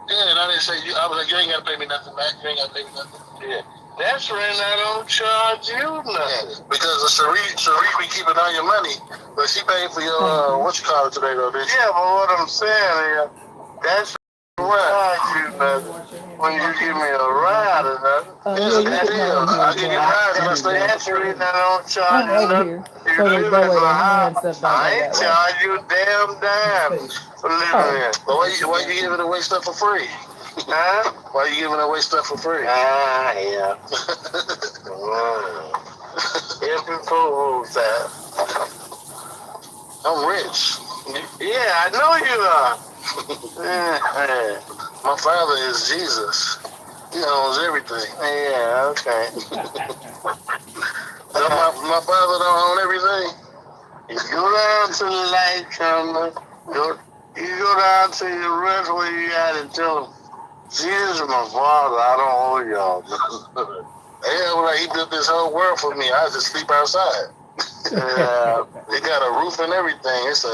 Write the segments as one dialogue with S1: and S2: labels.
S1: Yeah, and I didn't say you. I was like, you ain't gotta pay me nothing, Mac. You ain't gotta pay me nothing. Yeah. That's when I don't charge you nothing. Yeah, because the Sharif be keeping all your money, but she paid for your what you call it today though, bitch. Yeah, but what I'm saying is that's charge you nothing when you give me a ride or nothing. Here's a good deal. I give you rides and I stay at you and I don't charge you nothing. You live in the house. I ain't charge you a damn dime for living here. But why you giving away stuff for free? Huh? Why you giving away stuff for free? Ah, yeah. Every fool's that. I'm rich. Yeah, I know you are. My father is Jesus. He owns everything. Yeah, okay. So my father don't own everything. You go down to the light company, you go down to your rest where you at and tell them, Jesus is my father, I don't owe y'all. Yeah, well, he built this whole world for me. I just sleep outside. It got a roof and everything. It's a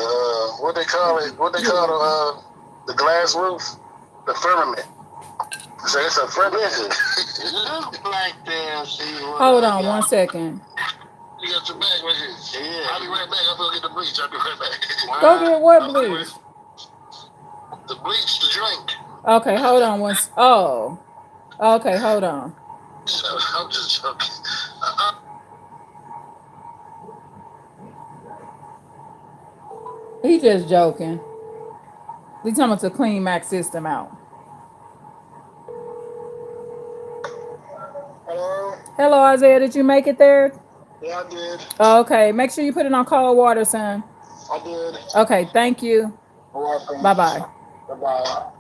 S1: what they call it? What they call the glass roof? The firmament. So it's a firmament. Look like damn. Hold on 1 second. You got your bag right here. Yeah. I'll be right back. I'm gonna get the bleach. I'll be right back. Go get what bleach? The bleach, the drink. Okay, hold on once. Oh. Okay, hold on. I'm just joking. He just joking. We talking about to clean Mac system out. Hello? Hello, Isaiah. Did you make it there? Yeah, I did. Okay, make sure you put it on cold water, son. I did. Okay, thank you. You're welcome. Bye-bye. Bye-bye.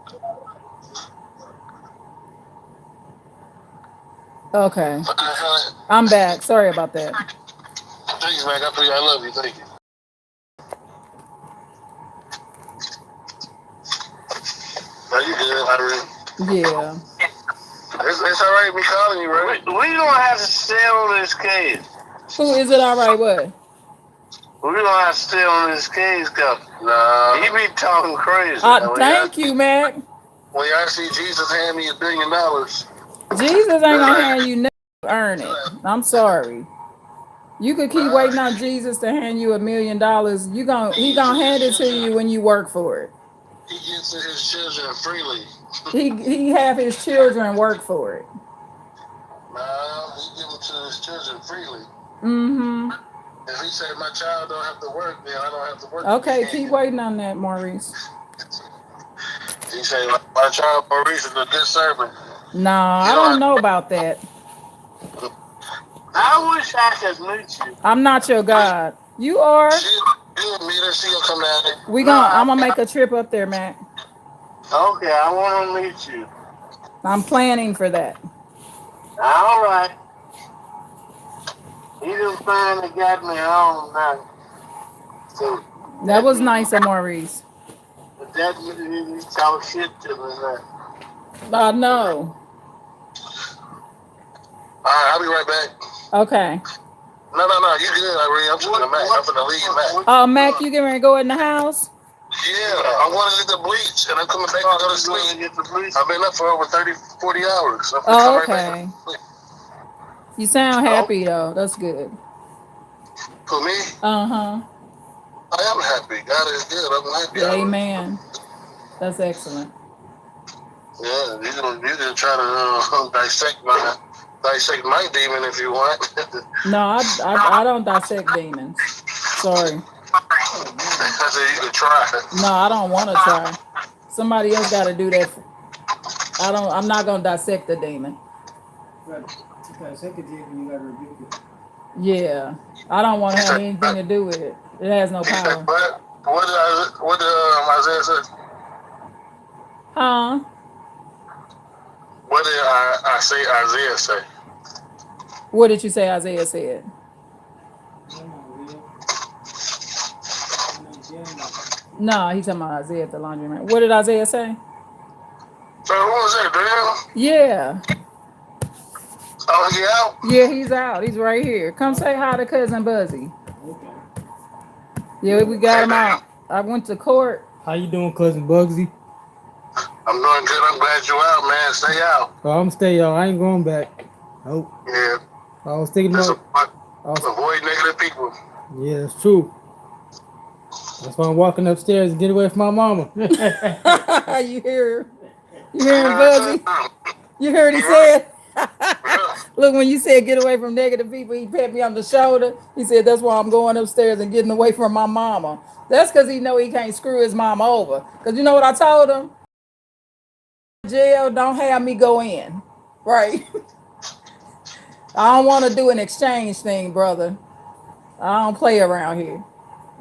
S1: Okay. I'm back. Sorry about that. Thanks, Mac. I love you. Thank you. Are you good, Irene? Yeah. It's all right me calling you, right? We don't have to stay on this case. Who is it all right with? We don't have to stay on this case, cause he be talking crazy. Thank you, Mac. When y'all see Jesus hand me $1 billion, Jesus ain't gonna hand you nothing. Earn it. I'm sorry. You could keep waiting on Jesus to hand you $1 million. He gonna hand it to you when you work for it. He gives to his children freely. he have his children work for it. No, he gives it to his children freely. Mm-hmm. If he said my child don't have to work, then I don't have to work. Okay, keep waiting on that, Maurice. He said my child Maurice is a good servant. No, I don't know about that. I wish I could meet you. I'm not your God. You are. You'll meet her. She gonna come down there. I'm gonna make a trip up there, Mac. Okay, I want to meet you. I'm planning for that. All right. You just finally got me on now. So that was nice of Maurice. But that you talk shit to me now. I know. All right, I'll be right back. Okay. No, you good, Irene. I'm just gonna Mac. I'm gonna leave Mac. Oh, Mac, you getting ready to go in the house? Yeah, I'm going to get the bleach, and I'm coming back to go to sleep. I've been up for over 30, 40 hours. Oh, okay. You sound happy, though. That's good. For me? Uh-huh. I am happy. God is good. I'm happy. Yeah, amen. That's excellent. Yeah, you can try to dissect my demon if you want. No, I don't dissect demons. Sorry. I said you can try. No, I don't want to try. Somebody else got to do that. I'm not gonna dissect the demon. To dissect the demon, you gotta rebuke it. Yeah, I don't want to have anything to do with it. It has no power. What did Isaiah say? Huh? What did Isaiah say? What did you say Isaiah said? No, he's talking about Isaiah at the laundromat. What did Isaiah say? So who was that, Dale? Yeah. Oh, he out? Yeah, he's out. He's right here. Come say hi to Cousin Buzzy. Okay. Yeah, we got him out. I went to court.
S2: How you doing, Cousin Bugsy?
S1: I'm doing good. I'm glad you're out, man. Stay out.
S2: Oh, I'm stay out. I ain't going back. Nope.
S1: Yeah.
S2: I was thinking about
S1: avoid negative people.
S2: Yeah, it's true. That's why I'm walking upstairs and get away from my mama. You hear? You hear him, Buzzy? You heard he said? Look, when you said get away from negative people, he pat me on the shoulder. He said, that's why I'm going upstairs and getting away from my mama. That's because he know he can't screw his mama over. Because you know what I told him? Jail, don't have me go in. Right? I don't want to do an exchange thing, brother. I don't play around here.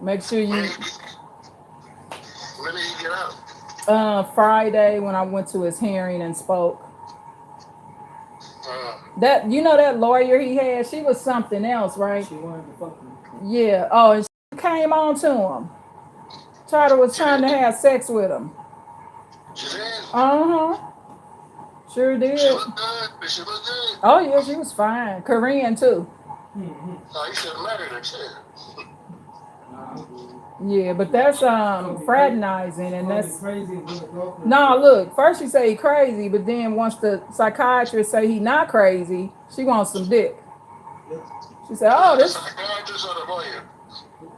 S2: Make sure you...
S1: When did he get out?
S2: Friday when I went to his hearing and spoke. That that lawyer he had, she was something else, right? She wanted to fuck him. Yeah. Oh, and she came on to him. Charter was trying to have sex with him.
S1: She did?
S2: Uh-huh. Sure did.
S1: She looked good. Did she look good?
S2: Oh yeah, she was fine. Korean too.
S1: Oh, you should have married her, shit.
S2: Yeah, but that's fraternizing, and that's crazy. No, look, first she say he crazy, but then once the psychiatrist say he not crazy, she wants some dick. She said, "Oh, this."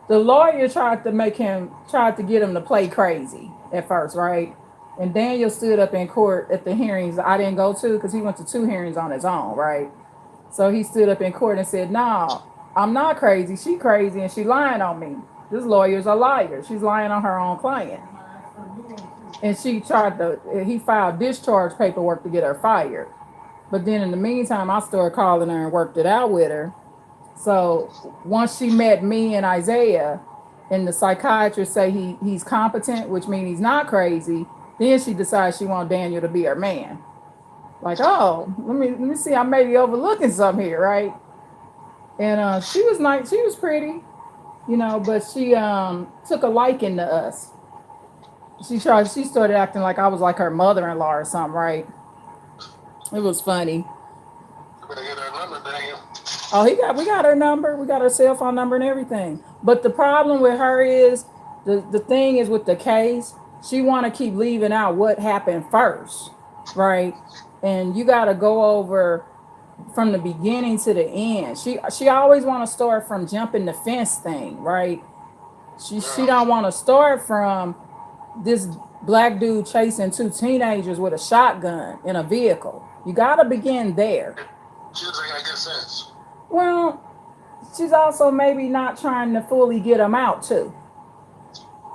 S2: The lawyer tried to get him to play crazy at first, right? And Daniel stood up in court at the hearings I didn't go to because he went to 2 hearings on his own, right? So he stood up in court and said, "No, I'm not crazy. She crazy and she lying on me. This lawyer's a liar. She's lying on her own client." And he filed discharge paperwork to get her fired. But then in the meantime, I started calling her and worked it out with her. So once she met me and Isaiah, and the psychiatrist say he's competent, which means he's not crazy, then she decides she wants Daniel to be her man. Like, oh, let me see, I may be overlooking something here, right? And she was nice, she was pretty. But she took a liking to us. She started acting like I was like her mother-in-law or something, right? It was funny.
S1: You better get her number, Daniel.
S2: Oh, we got her number. We got her cell phone number and everything. But the problem with her is the thing is with the case, she want to keep leaving out what happened first, right? And you got to go over from the beginning to the end. She always want to start from jumping the fence thing, right? She don't want to start from this black dude chasing 2 teenagers with a shotgun in a vehicle. You got to begin there.
S1: She doesn't got good sense.
S2: Well, she's also maybe not trying to fully get them out too.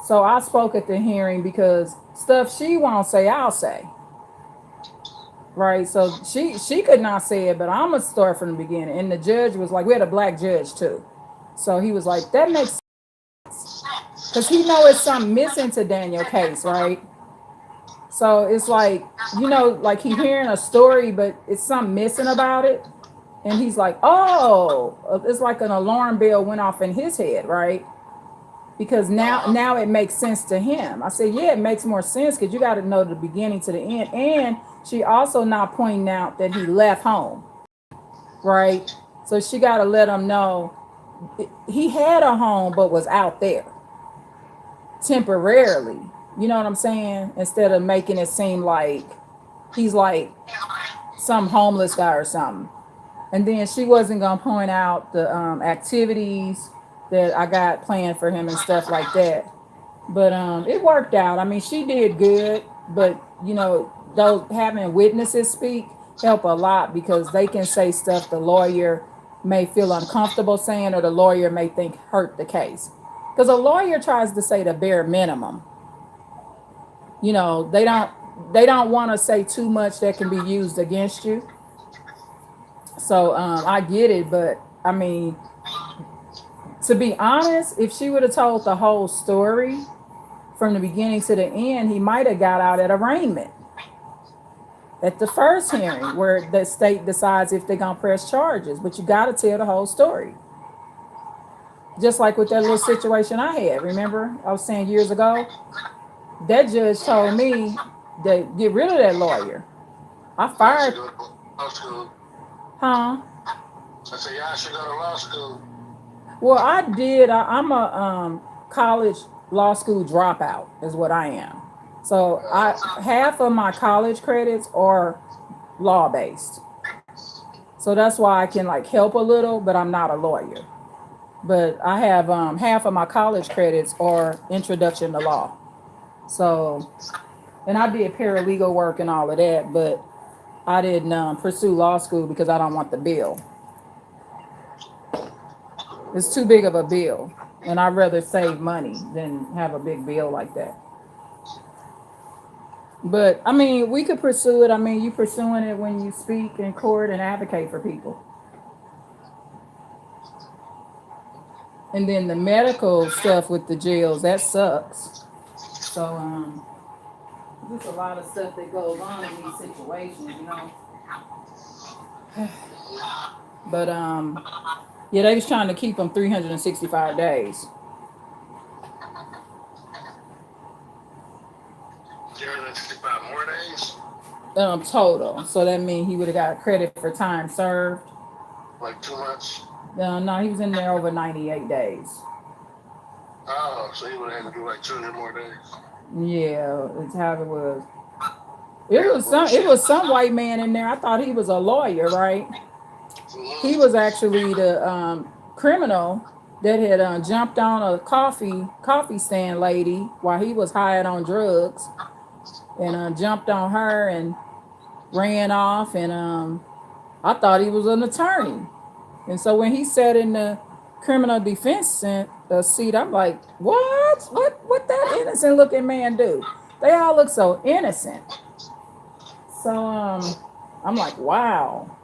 S2: So I spoke at the hearing because stuff she won't say, I'll say. Right, so she could not say it, but I'm gonna start from the beginning. And the judge was like, we had a black judge too, so he was like, that makes sense, because he know it's something missing to Daniel's case, right? So it's like, like he hearing a story, but it's something missing about it, and he's like, oh, it's like an alarm bell went off in his head, right? Because now it makes sense to him. I said, yeah, it makes more sense because you got to know the beginning to the end. And she also not pointing out that he left home, right? So she got to let him know he had a home but was out there temporarily. You know what I'm saying? Instead of making it seem like he's like some homeless guy or something. And then she wasn't going to point out the activities that I got planned for him and stuff like that. But it worked out. I mean, she did good, but those having witnesses speak help a lot because they can say stuff the lawyer may feel uncomfortable saying, or the lawyer may think hurt the case. Because a lawyer tries to say the bare minimum. They don't want to say too much that can be used against you. So I get it, but I mean, to be honest, if she would have told the whole story from the beginning to the end, he might have got out at arraignment at the first hearing where the state decides if they're going to press charges. But you got to tell the whole story. Just like with that little situation I had. Remember, I was saying years ago, that judge told me to get rid of that lawyer. I fired. Huh?
S1: I said, yeah, I should go to law school.
S2: Well, I did. I'm a college law school dropout is what I am. So half of my college credits are law based. So that's why I can like help a little, but I'm not a lawyer. But I have half of my college credits are introduction to law. So, and I did paralegal work and all of that, but I didn't pursue law school because I don't want the bill. It's too big of a bill, and I'd rather save money than have a big bill like that. But I mean, we could pursue it. I mean, you pursuing it when you speak in court and advocate for people. And then the medical stuff with the jails, that sucks. So there's a lot of stuff that goes on in these situations, you know. But yeah, they was trying to keep them 365 days.
S1: 365 more days?
S2: Total. So that means he would have got credit for time served.
S1: Like 2 months?
S2: No, he was in there over 98 days.
S1: Oh, so he would have had to do like 200 more days.
S2: Yeah, it's how it was. It was some white man in there. I thought he was a lawyer, right? He was actually the criminal that had jumped on a coffee stand lady while he was hired on drugs, and jumped on her and ran off. And I thought he was an attorney. And so when he sat in the criminal defense seat, I'm like, what that innocent looking man do? They all look so innocent. So I'm like, wow,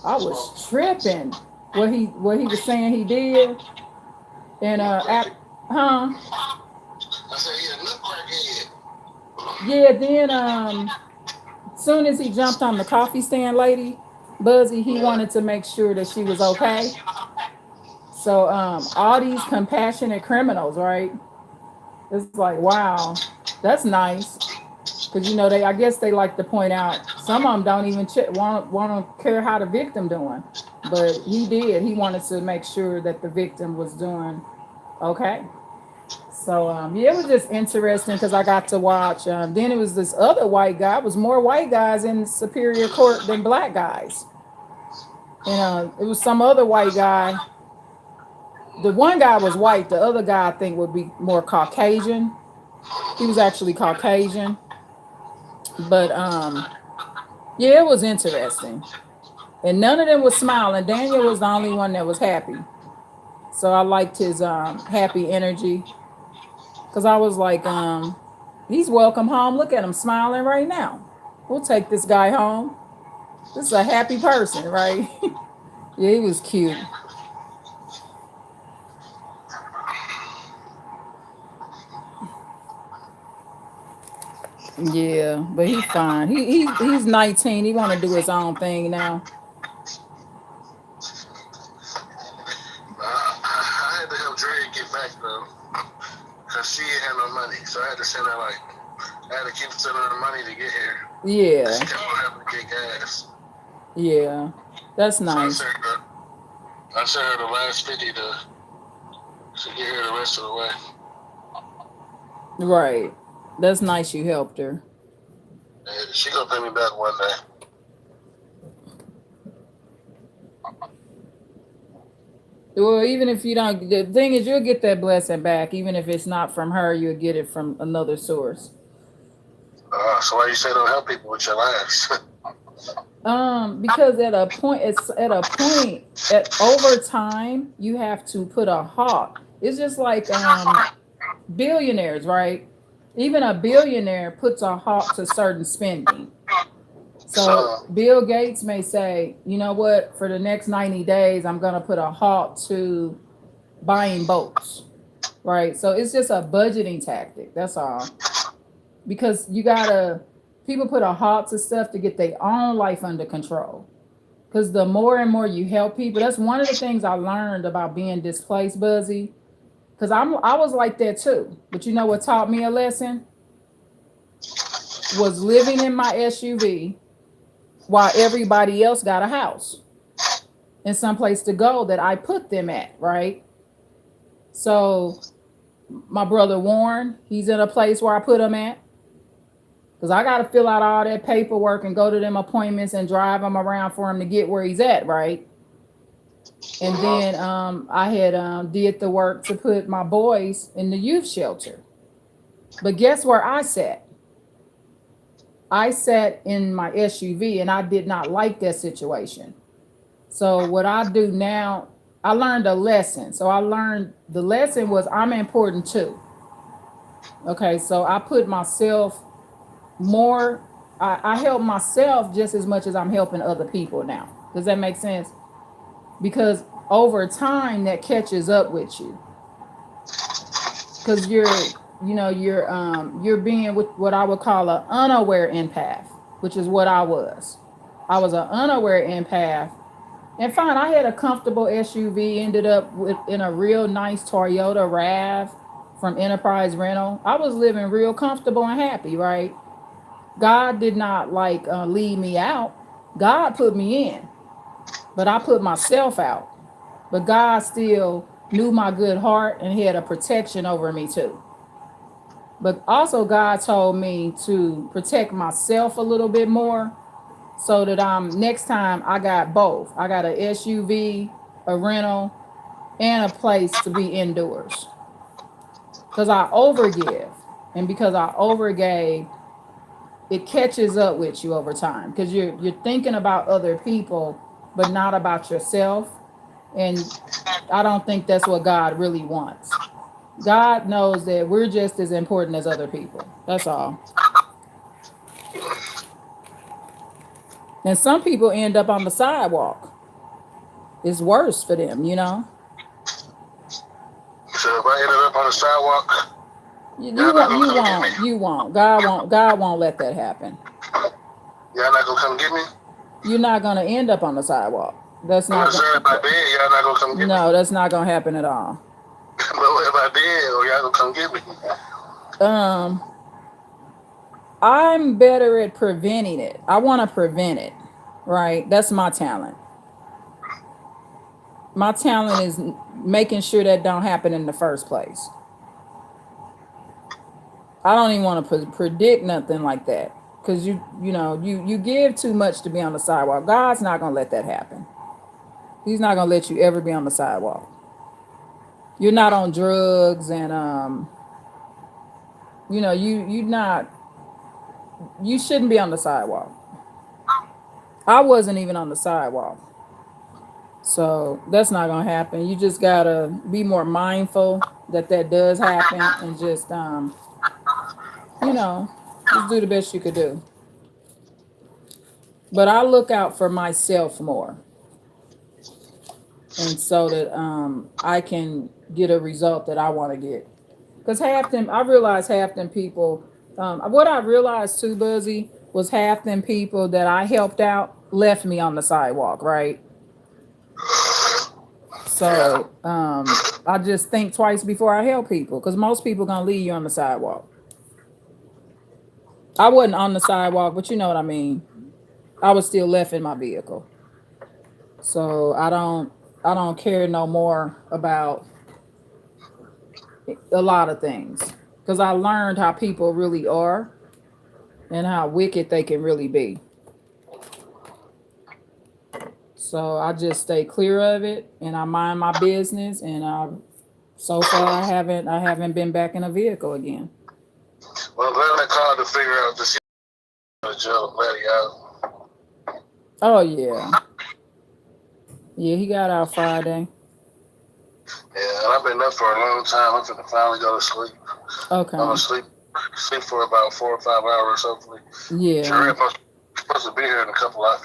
S2: I was tripping what he was saying he did. And
S1: I said he looked crackhead.
S2: Yeah, then soon as he jumped on the coffee stand lady, Buzzy, he wanted to make sure that she was okay. So all these compassionate criminals, right? It's like, wow, that's nice. Because, you know, I guess they like to point out some of them don't even want to care how the victim doing. But he did. He wanted to make sure that the victim was doing okay. So, yeah, it was just interesting because I got to watch. Then it was this other white guy. It was more white guys in Superior Court than black guys. And it was some other white guy. The one guy was white. The other guy, I think, would be more Caucasian. He was actually Caucasian. But, yeah, it was interesting. And none of them was smiling. Daniel was the only one that was happy. So I liked his happy energy. Because I was like, he's welcome home. Look at him smiling right now. We'll take this guy home. This is a happy person, right? Yeah, he was cute. Yeah, but he's fine. He's 19. He want to do his own thing now.
S1: I had to help Dre get back though, cause she ain't had no money, so I had to send her I had to keep sending her the money to get here.
S2: Yeah.
S1: She kept on having to get gas.
S2: Yeah, that's nice.
S1: So I sent her the last 50 to get here the rest of the way.
S2: Right. That's nice you helped her.
S1: And she gonna pay me back one day.
S2: Well, even if you don't, the thing is, you'll get that blessing back. Even if it's not from her, you'll get it from another source.
S1: So why you say don't help people with your lives?
S2: Because at a point, over time, you have to put a halt. It's just like billionaires, right? Even a billionaire puts a halt to certain spending. So Bill Gates may say, you know what, for the next 90 days, I'm going to put a halt to buying boats, right? So it's just a budgeting tactic. That's all. Because people put a halt to stuff to get their own life under control. Because the more and more you help people, that's one of the things I learned about being displaced, Buzzy. Because I was like that too. But you know what taught me a lesson? Was living in my SUV while everybody else got a house and someplace to go that I put them at, right? So my brother Warren, he's in a place where I put him at. Because I got to fill out all that paperwork and go to them appointments and drive him around for him to get where he's at, right? And then I had did the work to put my boys in the youth shelter. But guess where I sat? I sat in my SUV, and I did not like that situation. So what I do now, I learned a lesson. So I learned the lesson was I'm important too. Okay, so I put myself more, I help myself just as much as I'm helping other people now. Does that make sense? Because over time that catches up with you. Because you're being with what I would call an unaware empath, which is what I was. I was an unaware empath. And fine, I had a comfortable SUV, ended up in a real nice Toyota RAV from Enterprise Rental. I was living real comfortable and happy, right? God did not lead me out. God put me in, but I put myself out. But God still knew my good heart and he had a protection over me too. But also God told me to protect myself a little bit more so that next time I got both. I got an SUV, a rental, and a place to be indoors. Because I overgive. And because I overgave, it catches up with you over time. Because you're thinking about other people, but not about yourself. And I don't think that's what God really wants. God knows that we're just as important as other people. That's all. And some people end up on the sidewalk. It's worse for them, you know.
S1: So if I ended up on the sidewalk,
S2: you won't. God won't let that happen.
S1: Y'all not gonna come get me?
S2: You're not gonna end up on the sidewalk. That's not.
S1: Y'all not gonna come get me?
S2: No, that's not gonna happen at all.
S1: But what if I did, or y'all gonna come get me?
S2: I'm better at preventing it. I want to prevent it, right? That's my talent. My talent is making sure that don't happen in the first place. I don't even want to predict nothing like that because you give too much to be on the sidewalk. God's not gonna let that happen. He's not gonna let you ever be on the sidewalk. You're not on drugs and you shouldn't be on the sidewalk. I wasn't even on the sidewalk. So that's not gonna happen. You just gotta be more mindful that does happen and just just do the best you could do. But I look out for myself more. And so that I can get a result that I want to get. Because I realized half them people, what I realized too, Buzzy, was half them people that I helped out left me on the sidewalk, right? So I just think twice before I help people, because most people gonna leave you on the sidewalk. I wasn't on the sidewalk, but you know what I mean. I was still left in my vehicle. So I don't care no more about a lot of things, because I learned how people really are and how wicked they can really be. So I just stay clear of it and I mind my business, and so far I haven't been back in a vehicle again.
S1: Well, I'm glad I called to figure out the jail, let you out.
S2: Oh yeah. Yeah, he got out Friday.
S1: Yeah, I've been up for a long time. I'm finna finally go to sleep.
S2: Okay.
S1: I'm gonna sleep for about 4 or 5 hours, hopefully.
S2: Yeah.
S1: Sure, I'm supposed to be here in a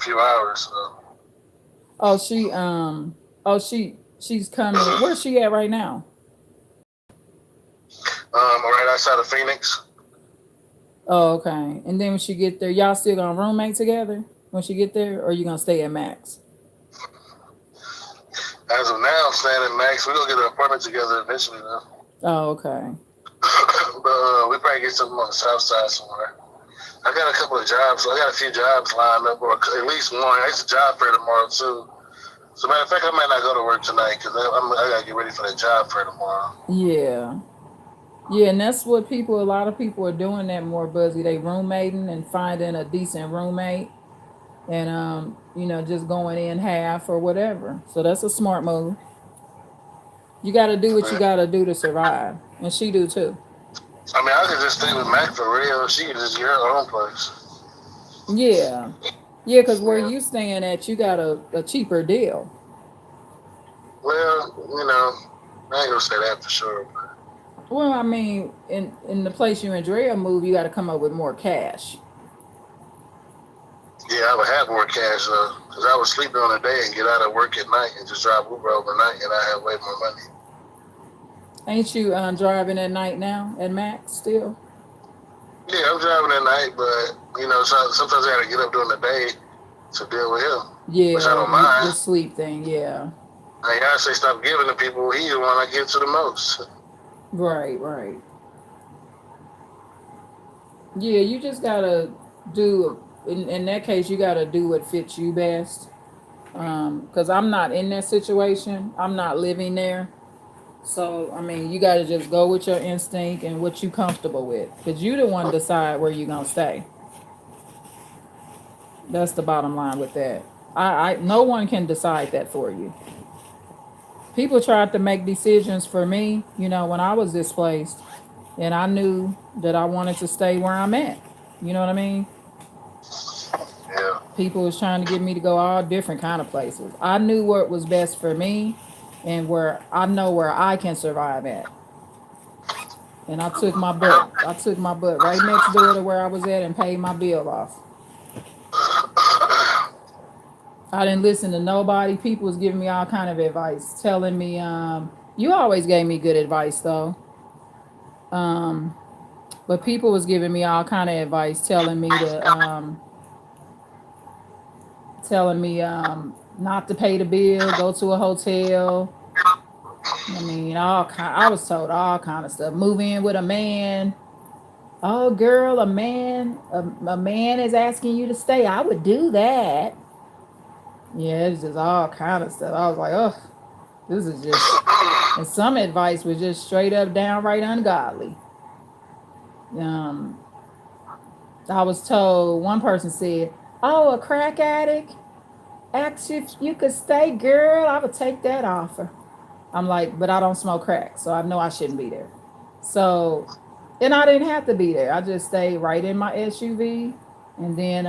S1: few hours. So.
S2: She's coming. Where's she at right now?
S1: Right outside of Phoenix.
S2: Oh, okay. And then when she get there, y'all still gonna roommate together when she get there, or you gonna stay at Max?
S1: As of now, I'm staying at Max. We're gonna get an apartment together eventually, though.
S2: Oh, okay.
S1: But we probably get something on the south side somewhere. I got a couple of jobs. So I got a few jobs lined up, or at least one. It's a job fair tomorrow too. So matter of fact, I might not go to work tonight because I gotta get ready for that job fair tomorrow.
S2: Yeah. Yeah, and that's what a lot of people are doing that more, Buzzy. They roommating and finding a decent roommate and just going in half or whatever. So that's a smart move. You got to do what you got to do to survive, and she do too.
S1: I mean, I could just stay with Mac for real. She could just get her own place.
S2: Yeah, yeah, because where you staying at, you got a cheaper deal.
S1: Well, I ain't gonna say that for sure. But...
S2: Well, I mean, in the place you and Drea move, you got to come up with more cash.
S1: Yeah, I would have more cash though, because I would sleep on a day and get out of work at night and just drive Uber overnight, and I have way more money.
S2: Ain't you driving at night now at Max still?
S1: Yeah, I'm driving at night, but sometimes I gotta get up during the day to deal with him.
S2: Yeah,
S1: which I don't mind.
S2: The sleep thing, yeah.
S1: I gotta say, stop giving to people. He's the one I give to the most.
S2: Right. Yeah, you just gotta do. In that case, you gotta do what fits you best. Because I'm not in that situation. I'm not living there. So I mean, you gotta just go with your instinct and what you comfortable with. Because you the one to decide where you gonna stay. That's the bottom line with that. I no one can decide that for you. People tried to make decisions for me, when I was displaced, and I knew that I wanted to stay where I'm at. You know what I mean?
S1: Yeah.
S2: People was trying to get me to go all different kind of places. I knew what was best for me and where I know where I can survive at. And I took my butt. Right next door to where I was at and paid my bill off. I didn't listen to nobody. People was giving me all kind of advice, telling me, you always gave me good advice though. But people was giving me all kind of advice, telling me not to pay the bill, go to a hotel. I mean, I was told all kind of stuff. Move in with a man. Oh, girl, a man is asking you to stay. I would do that. Yeah, it's just all kind of stuff. I was like, oh, this is just. And some advice was just straight up, downright ungodly. I was told, one person said, "Oh, a crack addict asked if you could stay, girl. I would take that offer." I'm like, but I don't smoke crack, so I know I shouldn't be there. So, and I didn't have to be there. I just stayed right in my SUV. And then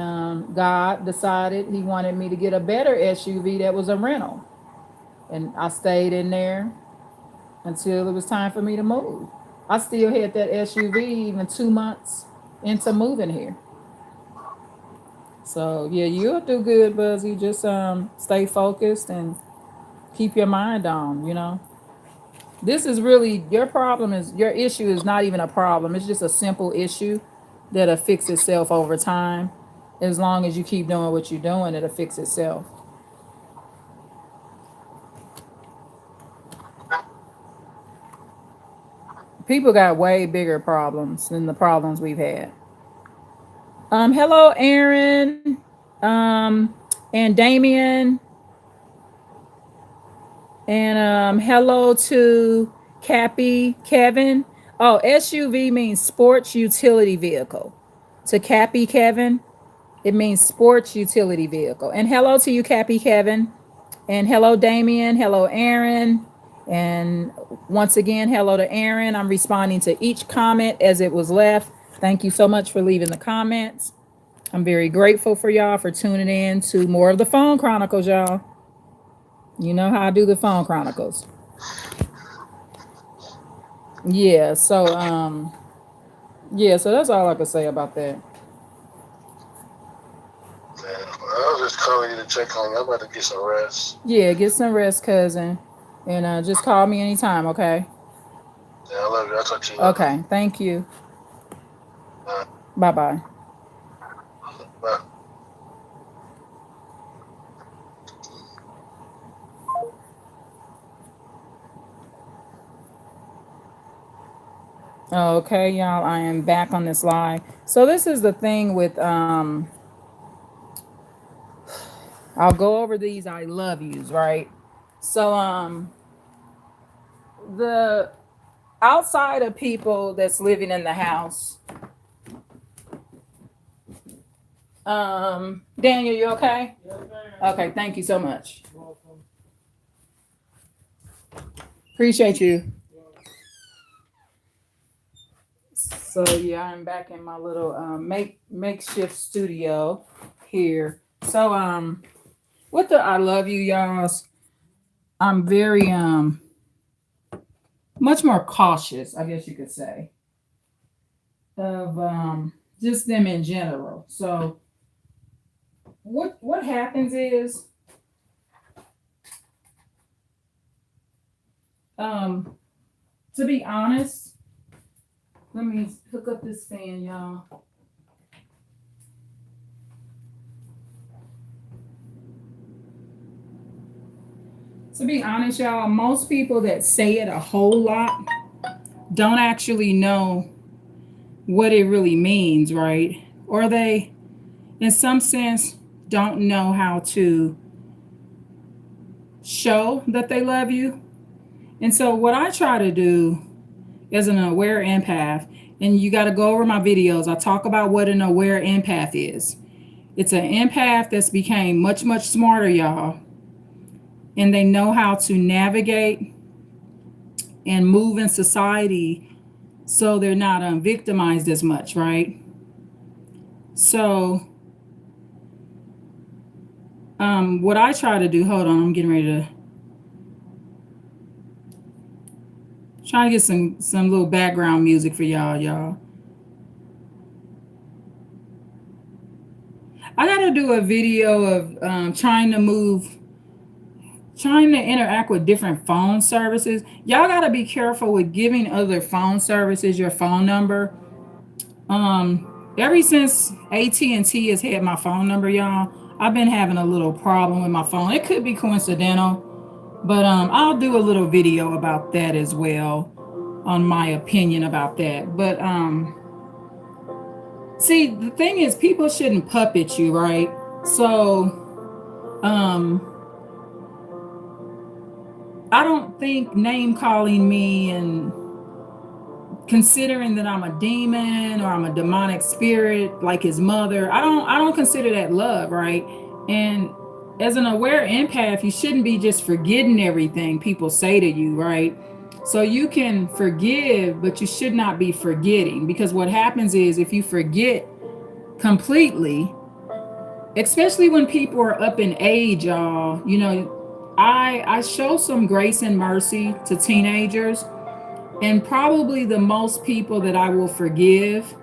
S2: God decided he wanted me to get a better SUV that was a rental. And I stayed in there until it was time for me to move. I still had that SUV even 2 months into moving here. So yeah, you'll do good, Buzzy. Just stay focused and keep your mind on. This is really your issue is not even a problem. It's just a simple issue that'll fix itself over time. As long as you keep doing what you're doing, it'll fix itself. People got way bigger problems than the problems we've had. Hello, Aaron, and Damien, and hello to Cappy, Kevin. Oh, SUV means sports utility vehicle. To Cappy, Kevin, it means sports utility vehicle. And hello to you, Cappy, Kevin, and hello, Damien. Hello, Aaron. And once again, hello to Aaron. I'm responding to each comment as it was left. Thank you so much for leaving the comments. I'm very grateful for y'all for tuning in to more of the Phone Chronicles, y'all. You know how I do the Phone Chronicles. Yeah, so so that's all I can say about that.
S1: I was just calling you to check on you. I'm about to get some rest.
S2: Yeah, get some rest, cousin. And just call me anytime, okay?
S1: Yeah, I love you. I'll talk to you.
S2: Okay, thank you. Bye-bye.
S1: Bye.
S2: Okay, y'all, I am back on this live. So this is the thing with I'll go over these I love yous, right? So the outside of people that's living in the house, Daniel, you okay? Okay, thank you so much. Appreciate you. So yeah, I'm back in my little makeshift studio here. So with the I love you, y'all, I'm very much more cautious, I guess you could say, of just them in general. So what happens is to be honest, let me hook up this fan, y'all. To be honest, y'all, most people that say it a whole lot don't actually know what it really means, right? Or they, in some sense, don't know how to show that they love you. And so what I try to do as an aware empath, and you got to go over my videos, I talk about what an aware empath is. It's an empath that's became much, much smarter, y'all. And they know how to navigate and move in society so they're not victimized as much, right? So what I try to do, hold on, I'm getting ready to try to get some little background music for y'all. I got to do a video of trying to interact with different phone services. Y'all got to be careful with giving other phone services your phone number. Ever since AT&T has had my phone number, y'all, I've been having a little problem with my phone. It could be coincidental, but I'll do a little video about that as well, on my opinion about that. But see, the thing is, people shouldn't puppet you, right? So I don't think name calling me and considering that I'm a demon or I'm a demonic spirit like his mother, I don't consider that love, right? And as an aware empath, you shouldn't be just forgetting everything people say to you, right? So you can forgive, but you should not be forgetting, because what happens is if you forget completely, especially when people are up in age, y'all, you know, I show some grace and mercy to teenagers, and probably the most people that I will forgive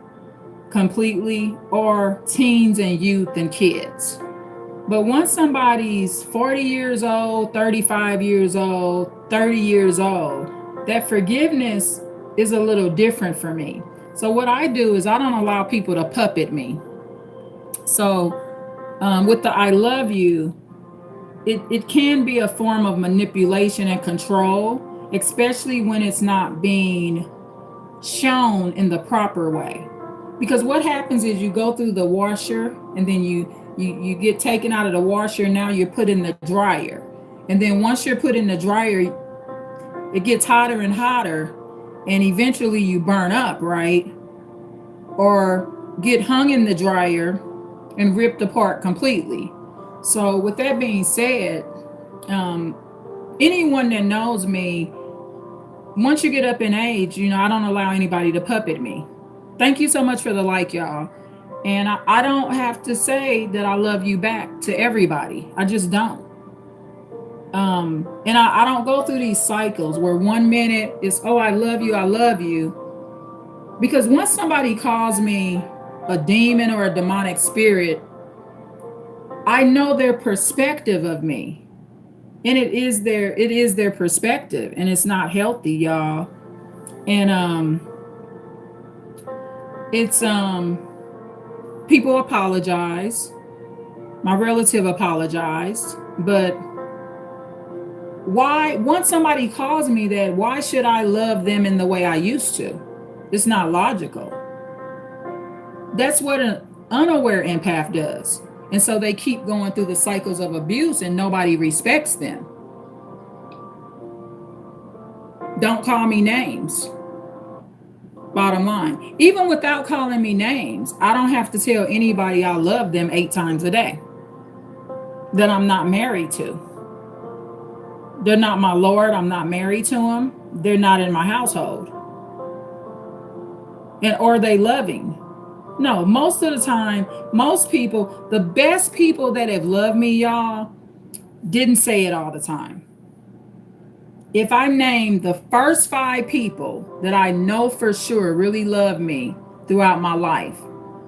S2: completely are teens and youth and kids. But once somebody's 40 years old, 35 years old, 30 years old, that forgiveness is a little different for me. So what I do is I don't allow people to puppet me. So with the I love you, it can be a form of manipulation and control, especially when it's not being shown in the proper way. Because what happens is you go through the washer, and then you get taken out of the washer, and now you're put in the dryer. And then once you're put in the dryer, it gets hotter and hotter, and eventually you burn up, right? Or get hung in the dryer and ripped apart completely. So with that being said, anyone that knows me, once you get up in age, you know, I don't allow anybody to puppet me. Thank you so much for the like, y'all. And I don't have to say that I love you back to everybody. I just don't. And I don't go through these cycles where 1 minute is, oh, I love you. Because once somebody calls me a demon or a demonic spirit, I know their perspective of me. And it is their perspective, and it's not healthy, y'all. And it's people apologize. My relative apologized, but why, once somebody calls me that, why should I love them in the way I used to? It's not logical. That's what an unaware empath does. And so they keep going through the cycles of abuse, and nobody respects them. Don't call me names. Bottom line, even without calling me names, I don't have to tell anybody I love them 8 times a day that I'm not married to. They're not my Lord. I'm not married to them. They're not in my household. And are they loving? No, most of the time, most people, the best people that have loved me, y'all, didn't say it all the time. If I name the first 5 people that I know for sure really love me throughout my life,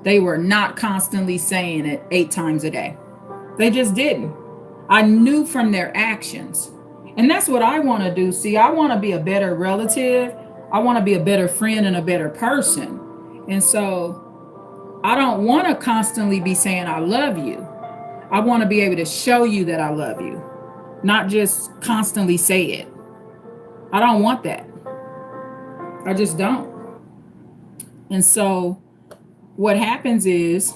S2: they were not constantly saying it 8 times a day. They just didn't. I knew from their actions. And that's what I want to do. See, I want to be a better relative. I want to be a better friend and a better person. And so I don't want to constantly be saying I love you. I want to be able to show you that I love you, not just constantly say it. I don't want that. I just don't. And so what happens is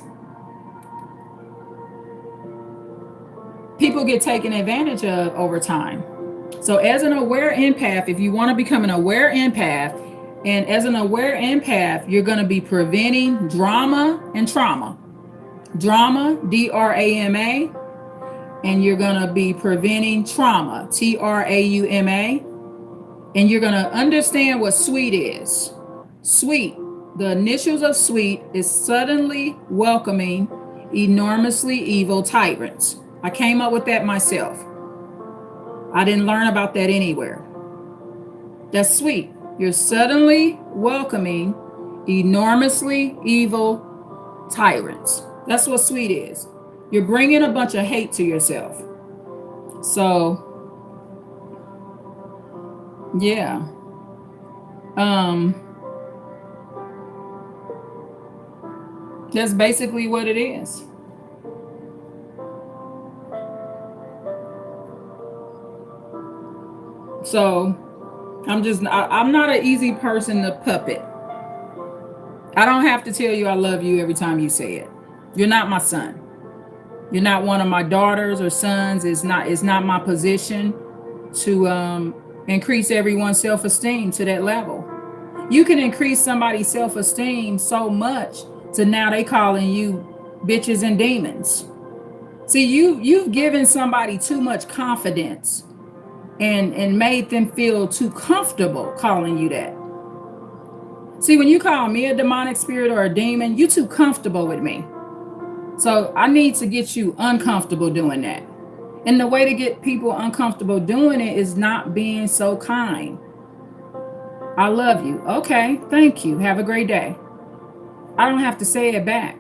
S2: people get taken advantage of over time. So as an aware empath, if you want to become an aware empath, and as an aware empath, you're going to be preventing drama and trauma. Drama, D-R-A-M-A, and you're going to be preventing trauma, T-R-A-U-M-A, and you're going to understand what sweet is. Sweet, the initials of sweet is suddenly welcoming enormously evil tyrants. I came up with that myself. I didn't learn about that anywhere. That's sweet. You're suddenly welcoming enormously evil tyrants. That's what sweet is. You're bringing a bunch of hate to yourself. So, yeah. That's basically what it is. So I'm not an easy person to puppet. I don't have to tell you I love you every time you say it. You're not my son. You're not one of my daughters or sons. It's not my position to increase everyone's self-esteem to that level. You can increase somebody's self-esteem so much to now they calling you bitches and demons. See, you've given somebody too much confidence and made them feel too comfortable calling you that. See, when you call me a demonic spirit or a demon, you're too comfortable with me. So I need to get you uncomfortable doing that. And the way to get people uncomfortable doing it is not being so kind. I love you. Okay, thank you. Have a great day. I don't have to say it back.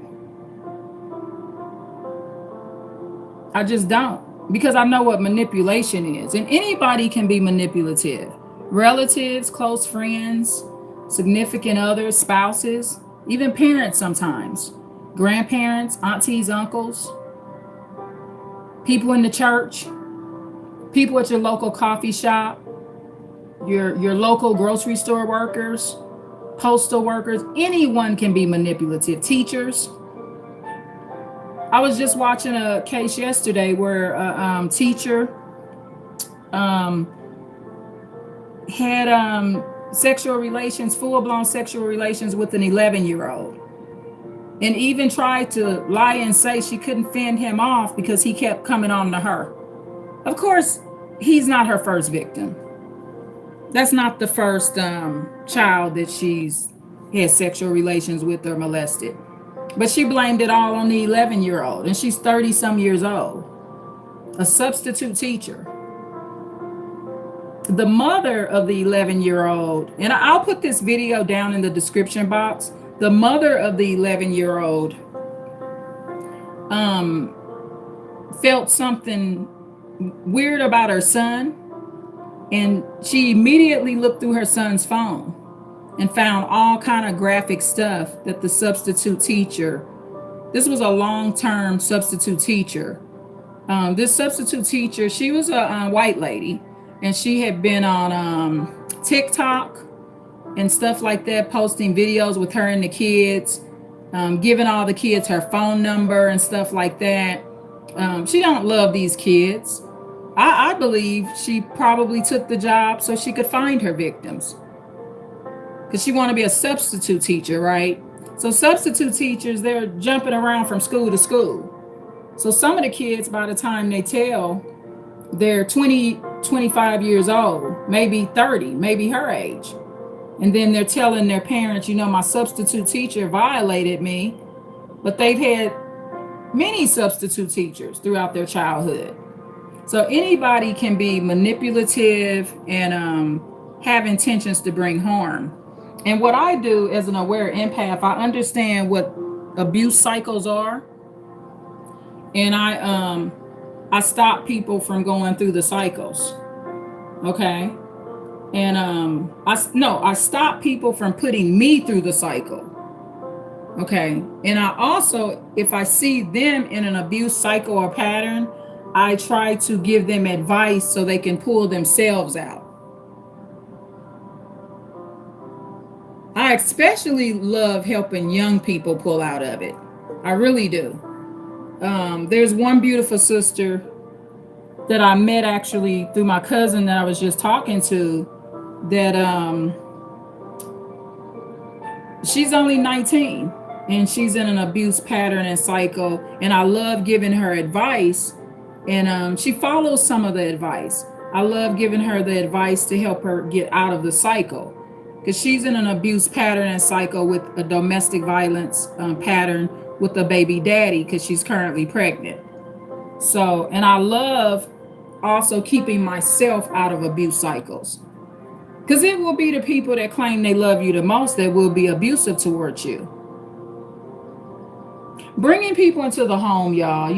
S2: I just don't, because I know what manipulation is. And anybody can be manipulative. Relatives, close friends, significant others, spouses, even parents sometimes. Grandparents, aunties, uncles, people in the church, people at your local coffee shop, your local grocery store workers, postal workers. Anyone can be manipulative. Teachers. I was just watching a case yesterday where a teacher had sexual relations, full-blown sexual relations with an 11-year-old. And even tried to lie and say she couldn't fend him off because he kept coming on to her. Of course, he's not her first victim. That's not the first child that she's had sexual relations with or molested. But she blamed it all on the 11-year-old, and she's 30-some years old. A substitute teacher. The mother of the 11-year-old, and I'll put this video down in the description box. The mother of the 11-year-old felt something weird about her son, and she immediately looked through her son's phone and found all kind of graphic stuff that the substitute teacher, this was a long-term substitute teacher. This substitute teacher, she was a white lady, and she had been on TikTok and stuff like that, posting videos with her and the kids, giving all the kids her phone number and stuff like that. She don't love these kids. I believe she probably took the job so she could find her victims. because she want to be a substitute teacher, right? So substitute teachers, they're jumping around from school to school. So some of the kids, by the time they tell, they're 20, 25 years old, maybe 30, maybe her age. And then they're telling their parents, my substitute teacher violated me. But they've had many substitute teachers throughout their childhood. So anybody can be manipulative and have intentions to bring harm. And what I do as an aware empath, I understand what abuse cycles are. And I stop people from going through the cycles. Okay. And I stop people from putting me through the cycle. Okay. And I also, if I see them in an abuse cycle or pattern, I try to give them advice so they can pull themselves out. I especially love helping young people pull out of it. I really do. There's one beautiful sister that I met actually through my cousin that I was just talking to, that she's only 19 and she's in an abuse pattern and cycle, and I love giving her advice, and she follows some of the advice. I love giving her the advice to help her get out of the cycle, because she's in an abuse pattern and cycle with a domestic violence pattern with a baby daddy, because she's currently pregnant. So, and I love also keeping myself out of abuse cycles, because it will be the people that claim they love you the most that will be abusive towards you. Bringing people into the home, y'all,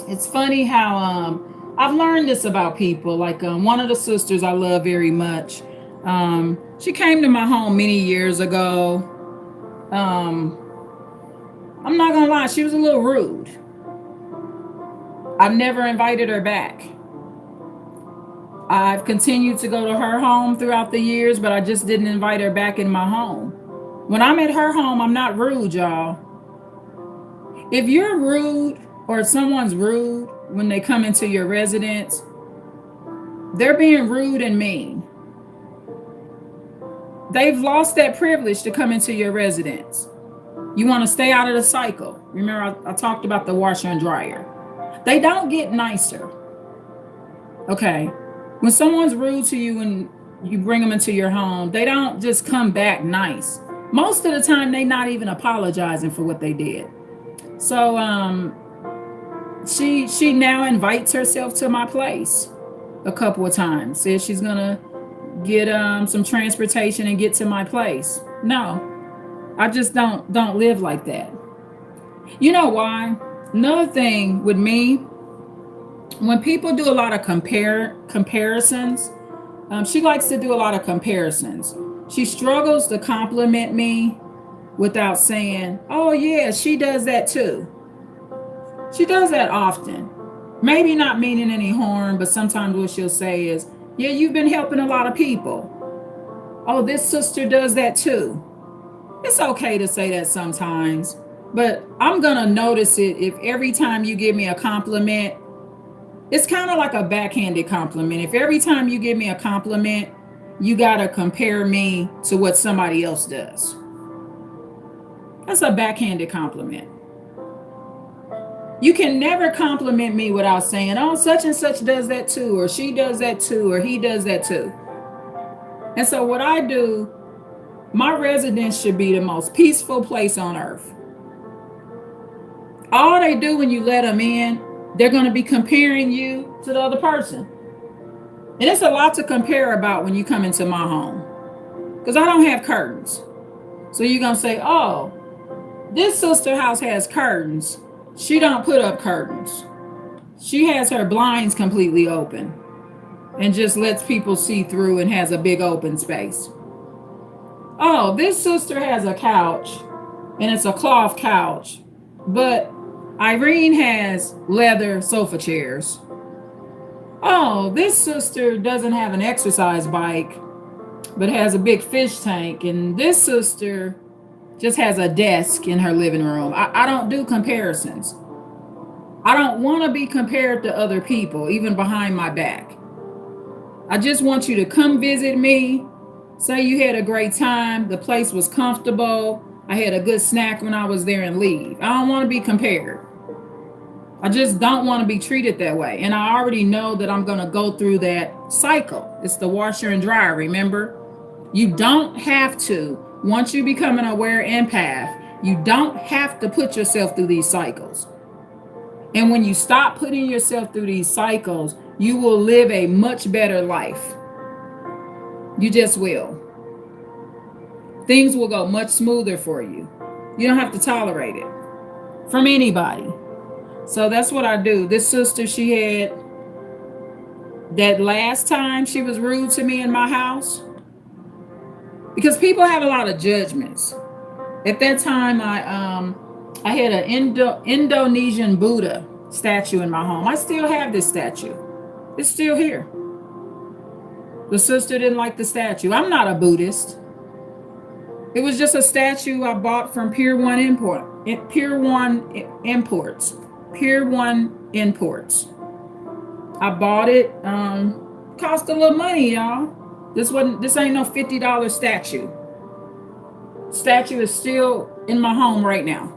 S2: it's funny how I've learned this about people. Like one of the sisters I love very much, she came to my home many years ago. I'm not gonna lie, she was a little rude. I've never invited her back. I've continued to go to her home throughout the years, but I just didn't invite her back in my home. When I'm at her home, I'm not rude, y'all. If you're rude or someone's rude when they come into your residence, they're being rude and mean. They've lost that privilege to come into your residence. You want to stay out of the cycle. Remember, I talked about the washer and dryer. They don't get nicer. Okay. When someone's rude to you and you bring them into your home, they don't just come back nice. Most of the time, they're not even apologizing for what they did. So she now invites herself to my place a couple of times. Says she's gonna get some transportation and get to my place. No, I just don't live like that. You know why? Another thing with me, when people do a lot of comparisons, she likes to do a lot of comparisons. She struggles to compliment me without saying, oh yeah, she does that too. She does that often. Maybe not meaning any harm, but sometimes what she'll say is, yeah, you've been helping a lot of people. Oh, this sister does that too. It's okay to say that sometimes, but I'm gonna notice it if every time you give me a compliment, it's kind of like a backhanded compliment. If every time you give me a compliment, you gotta compare me to what somebody else does. That's a backhanded compliment. You can never compliment me without saying, oh, such and such does that too, or she does that too, or he does that too. And so what I do, my residence should be the most peaceful place on earth. All they do when you let them in, they're going to be comparing you to the other person. And it's a lot to compare about when you come into my home, because I don't have curtains. So you're going to say, oh, this sister house has curtains. She don't put up curtains. She has her blinds completely open and just lets people see through and has a big open space. Oh, this sister has a couch and it's a cloth couch, but Irene has leather sofa chairs. Oh, this sister doesn't have an exercise bike, but has a big fish tank. And this sister just has a desk in her living room. I don't do comparisons. I don't want to be compared to other people, even behind my back. I just want you to come visit me Say you had a great time, the place was comfortable, I had a good snack when I was there, and leave. I don't want to be compared. I just don't want to be treated that way. And I already know that I'm going to go through that cycle. It's the washer and dryer, remember? You don't have to, once you become an aware empath, you don't have to put yourself through these cycles. And when you stop putting yourself through these cycles, you will live a much better life. You just will. Things will go much smoother for you. You don't have to tolerate it from anybody. So that's what I do. This sister, she had that last time she was rude to me in my house, because people have a lot of judgments. At that time, I had an Indonesian Buddha statue in my home. I still have this statue. It's still here. The sister didn't like the statue. I'm not a Buddhist. It was just a statue I bought from Pier 1 Imports. I bought it. Cost a little money, y'all. This ain't no $50 statue. Statue is still in my home right now.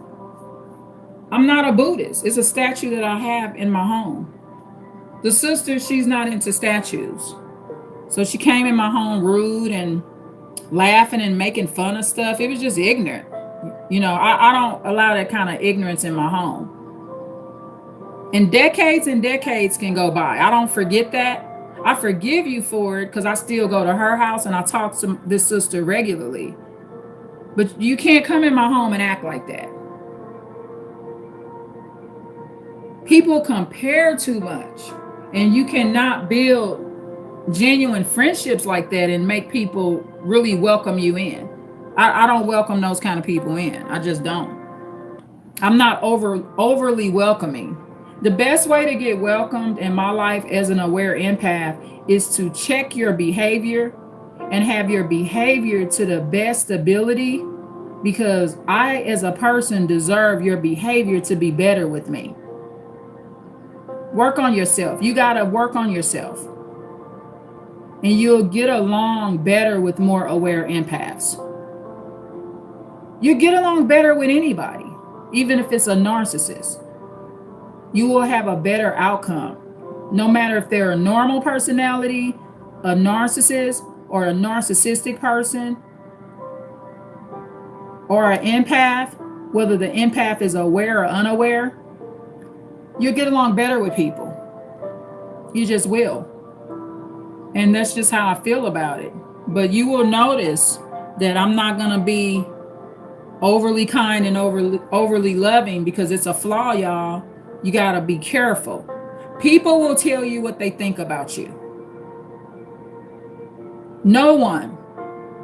S2: I'm not a Buddhist. It's a statue that I have in my home. The sister, she's not into statues. So she came in my home rude and laughing and making fun of stuff. It was just ignorant. You know, I don't allow that kind of ignorance in my home. And decades can go by. I don't forget that. I forgive you for it because I still go to her house and I talk to this sister regularly. But you can't come in my home and act like that. People compare too much, and you cannot build genuine friendships like that and make people really welcome you in. I don't welcome those kind of people in. I just don't. I'm not overly welcoming. The best way to get welcomed in my life as an aware empath is to check your behavior and have your behavior to the best ability, because I, as a person, deserve your behavior to be better with me. Work on yourself. You got to work on yourself. And you'll get along better with more aware empaths. You get along better with anybody, even if it's a narcissist. You will have a better outcome, no matter if they're a normal personality, a narcissist, or a narcissistic person, or an empath, whether the empath is aware or unaware. You'll get along better with people. You just will. And that's just how I feel about it. But you will notice that I'm not going to be overly kind and overly loving, because it's a flaw, y'all. You got to be careful. People will tell you what they think about you. No one,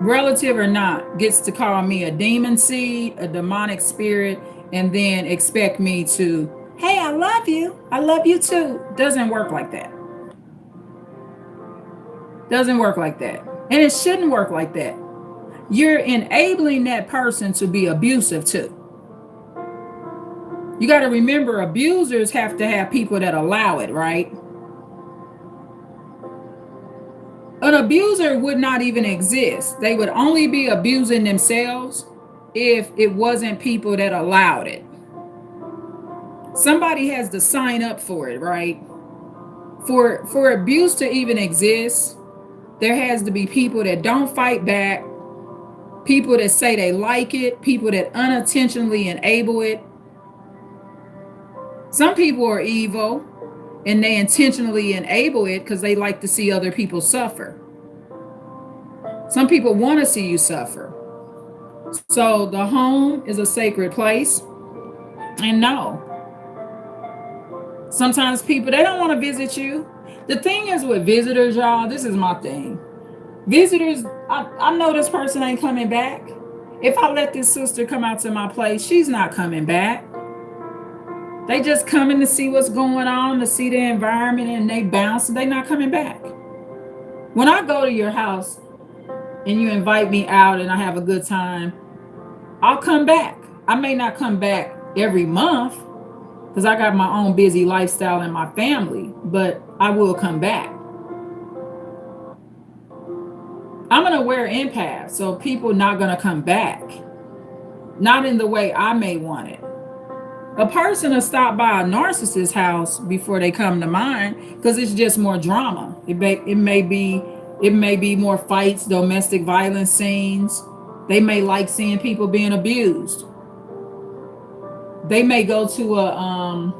S2: relative or not, gets to call me a demon seed, a demonic spirit, and then expect me to, hey, I love you. I love you too. Doesn't work like that. Doesn't work like that. And it shouldn't work like that. You're enabling that person to be abusive too. You got to remember, abusers have to have people that allow it, right? An abuser would not even exist. They would only be abusing themselves if it wasn't people that allowed it. Somebody has to sign up for it, right? For abuse to even exist, there has to be people that don't fight back, people that say they like it, people that unintentionally enable it. Some people are evil and they intentionally enable it because they like to see other people suffer. Some people want to see you suffer. So the home is a sacred place. And no, sometimes people, they don't want to visit you. The thing is with visitors, y'all, this is my thing. Visitors, I know this person ain't coming back. If I let this sister come out to my place, she's not coming back. They just coming to see what's going on, to see the environment, and they bounce, and they not coming back. When I go to your house and you invite me out and I have a good time, I'll come back. I may not come back every month because I got my own busy lifestyle and my family, but I will come back. I'm an aware empath, so people not gonna come back. Not in the way I may want it. A person will stop by a narcissist's house before they come to mine because it's just more drama. It may be more fights, domestic violence scenes. They may like seeing people being abused. They may go to a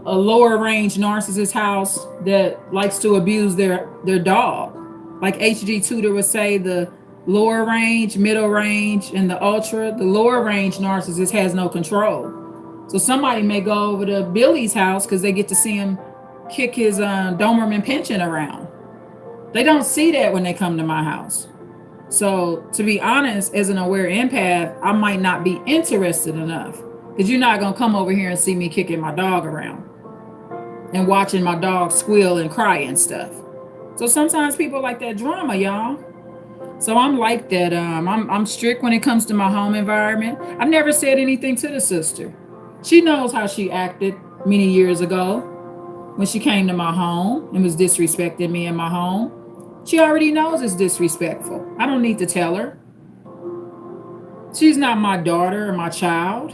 S2: lower range narcissist house that likes to abuse their dog. Like HG Tudor would say, the lower range, middle range, and the ultra. The lower range narcissist has no control. So somebody may go over to Billy's house because they get to see him kick his Doberman Pinscher around. They don't see that when they come to my house. So to be honest, as an aware empath, I might not be interested enough because you're not going to come over here and see me kicking my dog around and watching my dog squeal and cry and stuff. So sometimes people like that drama, y'all. So I'm like that. I'm strict when it comes to my home environment. I've never said anything to the sister. She knows how she acted many years ago when she came to my home and was disrespecting me in my home. She already knows it's disrespectful. I don't need to tell her. She's not my daughter or my child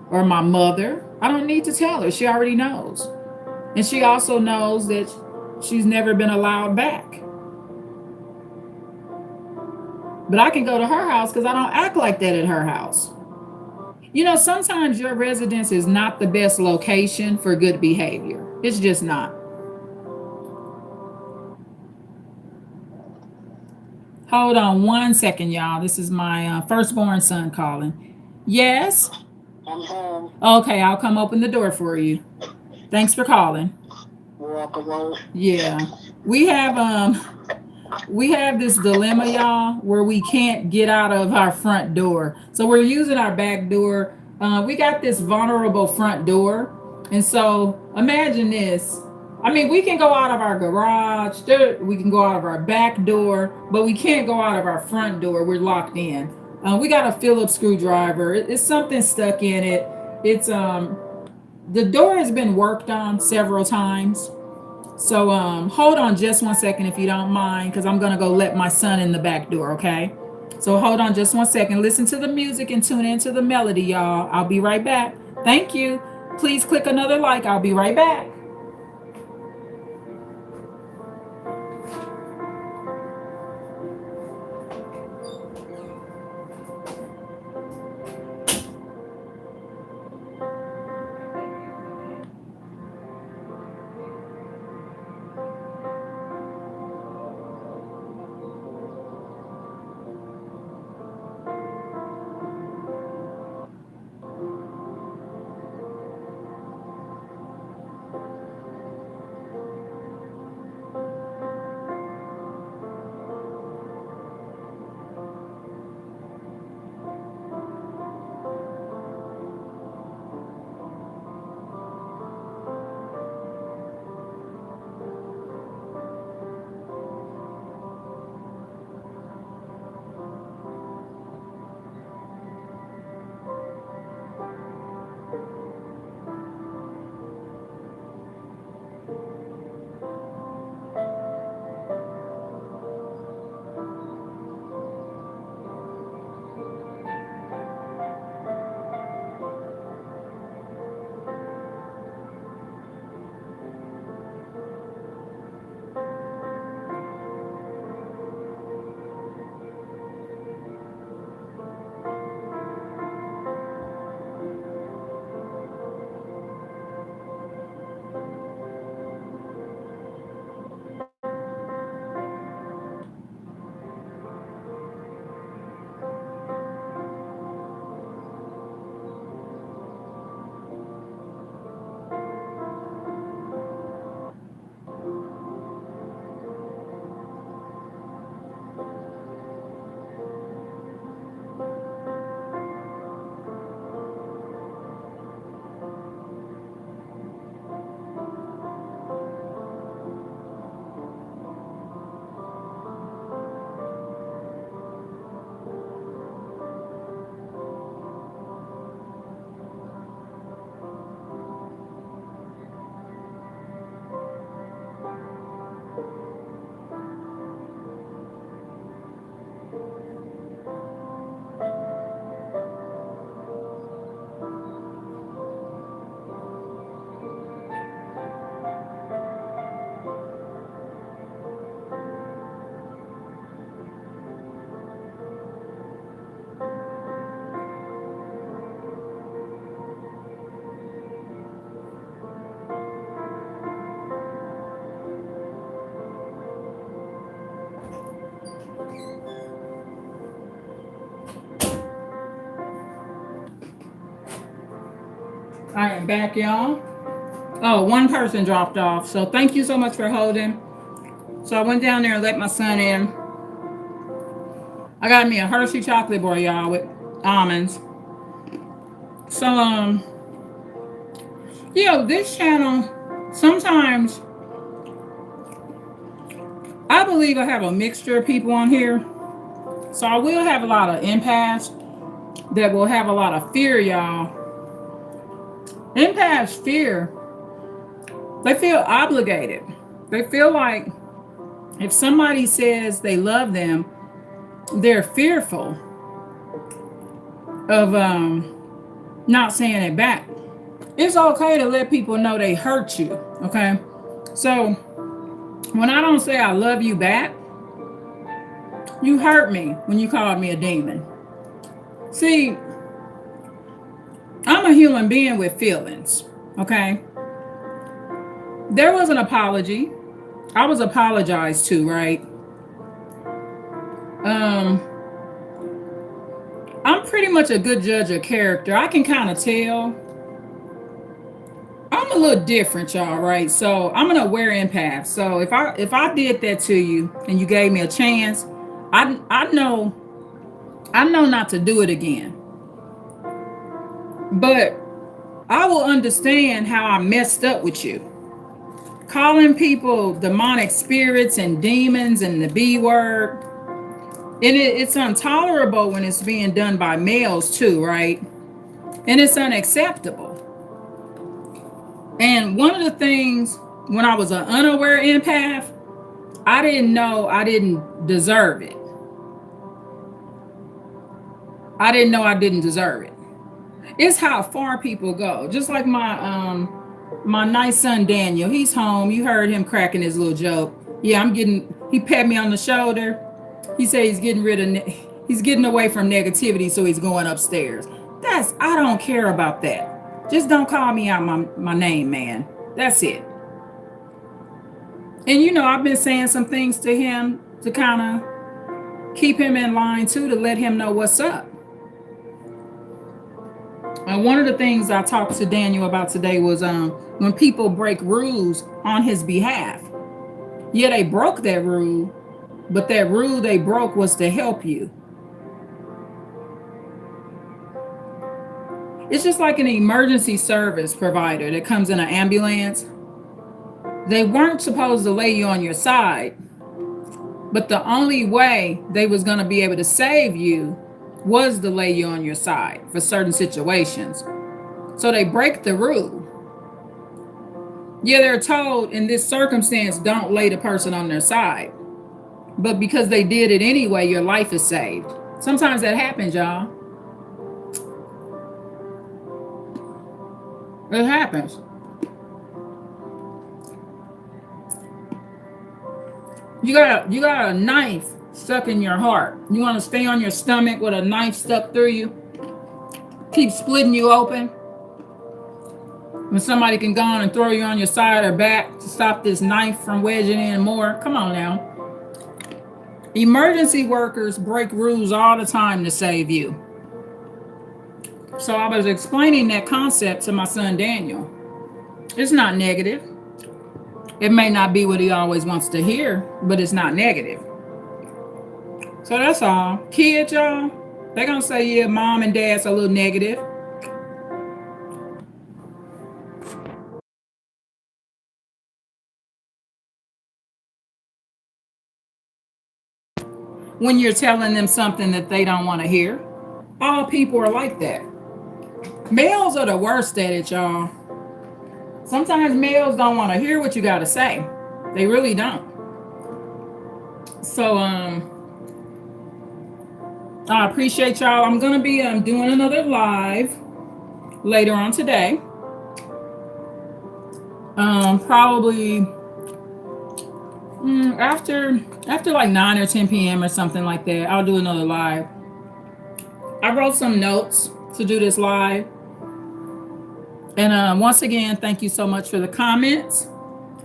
S2: or my mother. I don't need to tell her. She already knows. And she also knows that she's never been allowed back. But I can go to her house because I don't act like that at her house. You know, sometimes your residence is not the best location for good behavior. It's just not. Hold on 1 second, y'all. This is my firstborn son calling. Yes?
S3: I'm home.
S2: Okay, I'll come open the door for you. Thanks for calling.
S3: Walk alone.
S2: Yeah. We have this dilemma, y'all, where we can't get out of our front door. So we're using our back door. We got this vulnerable front door. And so imagine this. I mean, we can go out of our garage, we can go out of our back door, but we can't go out of our front door. We're locked in. We got a Phillips screwdriver. It's something stuck in it. It's the door has been worked on several times. So hold on just 1 second if you don't mind, because I'm gonna go let my son in the back door, okay? So hold on just 1 second. Listen to the music and tune into the melody, y'all. I'll be right back. Thank you. Please click another like. I'll be right back. I am back, y'all. Oh, one person dropped off. So thank you so much for holding. So I went down there and let my son in. I got me a Hershey chocolate bar, y'all, with almonds. So, this channel, sometimes I believe I have a mixture of people on here. So I will have a lot of empaths that will have a lot of fear, y'all. Empaths fear. They feel obligated. They feel like if somebody says they love them, they're fearful of not saying it back. It's okay to let people know they hurt you, okay? So when I don't say I love you back, you hurt me when you called me a demon. See, I'm a human being with feelings, okay? There was an apology. I was apologized to, right? I'm pretty much a good judge of character. I can kind of tell. I'm a little different, y'all, right? So I'm an aware empath. So if I did that to you and you gave me a chance, I know not to do it again. But I will understand how I messed up with you. Calling people demonic spirits and demons and the B word. And it's intolerable when it's being done by males too, right? And it's unacceptable. And one of the things, when I was an unaware empath, I didn't know I didn't deserve it. I didn't know I didn't deserve it. It's how far people go. Just like my nice son Daniel, he's home. You heard him cracking his little joke. Yeah, he pat me on the shoulder. He said he's getting away from negativity, so he's going upstairs. I don't care about that. Just don't call me out my name, man. That's it. And I've been saying some things to him to kind of keep him in line too, to let him know what's up. And one of the things I talked to Daniel about today was when people break rules on his behalf. Yeah, they broke that rule, but that rule they broke was to help you. It's just like an emergency service provider that comes in an ambulance. They weren't supposed to lay you on your side, but the only way they was going to be able to save you was to lay you on your side for certain situations. So they break the rule. Yeah, they're told in this circumstance, don't lay the person on their side. But because they did it anyway, your life is saved. Sometimes that happens, y'all. It happens. You got a knife stuck in your heart. You want to stay on your stomach with a knife stuck through you? Keep splitting you open? When somebody can go on and throw you on your side or back to stop this knife from wedging in more? Come on now. Emergency workers break rules all the time to save you. So I was explaining that concept to my son Daniel. It's not negative. It may not be what he always wants to hear, but it's not negative. So that's all. Kids, y'all, they're going to say, yeah, mom and dad's a little negative. When you're telling them something that they don't want to hear. All people are like that. Males are the worst at it, y'all. Sometimes males don't want to hear what you got to say. They really don't. So, I appreciate y'all. I'm going to be doing another live later on today. Probably after like 9 or 10 p.m. or something like that. I'll do another live. I wrote some notes to do this live. And once again, thank you so much for the comments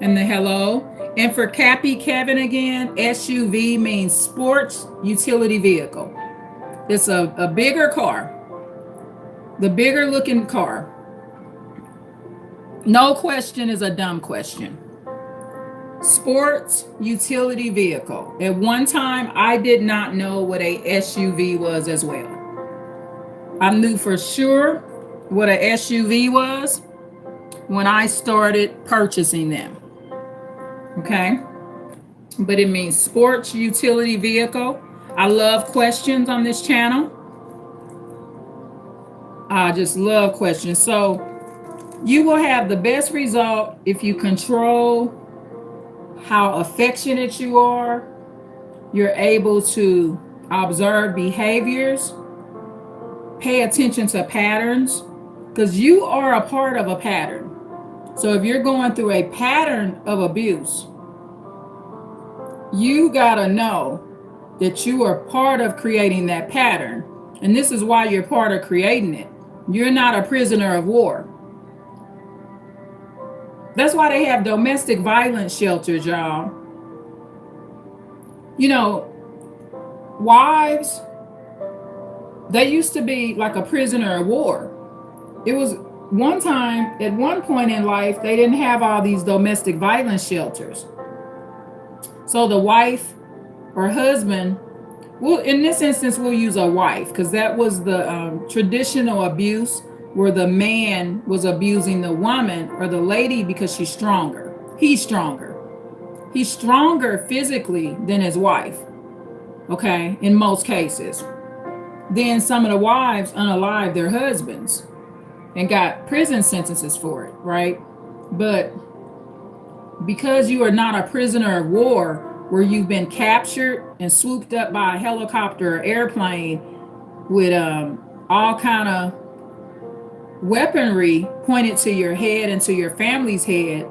S2: and the hello. And for Cappy Kevin again, SUV means sports utility vehicle. It's a bigger car, the bigger looking car. No question is a dumb question. Sports utility vehicle. At one time, I did not know what a SUV was as well. I knew for sure what a SUV was when I started purchasing them. Okay? But it means sports utility vehicle. I love questions on this channel. I just love questions. So you will have the best result if you control how affectionate you are. You're able to observe behaviors, pay attention to patterns, because you are a part of a pattern. So if you're going through a pattern of abuse, you gotta know that you are part of creating that pattern. And this is why you're part of creating it. You're not a prisoner of war. That's why they have domestic violence shelters, y'all. You know, wives, they used to be like a prisoner of war. It was one time, at one point in life, they didn't have all these domestic violence shelters. So the wife or husband, well, in this instance, we'll use a wife because that was the traditional abuse where the man was abusing the woman or the lady because she's stronger. He's stronger. He's stronger physically than his wife, okay, in most cases. Then some of the wives unalived their husbands and got prison sentences for it, right? But because you are not a prisoner of war where you've been captured and swooped up by a helicopter or airplane with all kind of weaponry pointed to your head and to your family's head,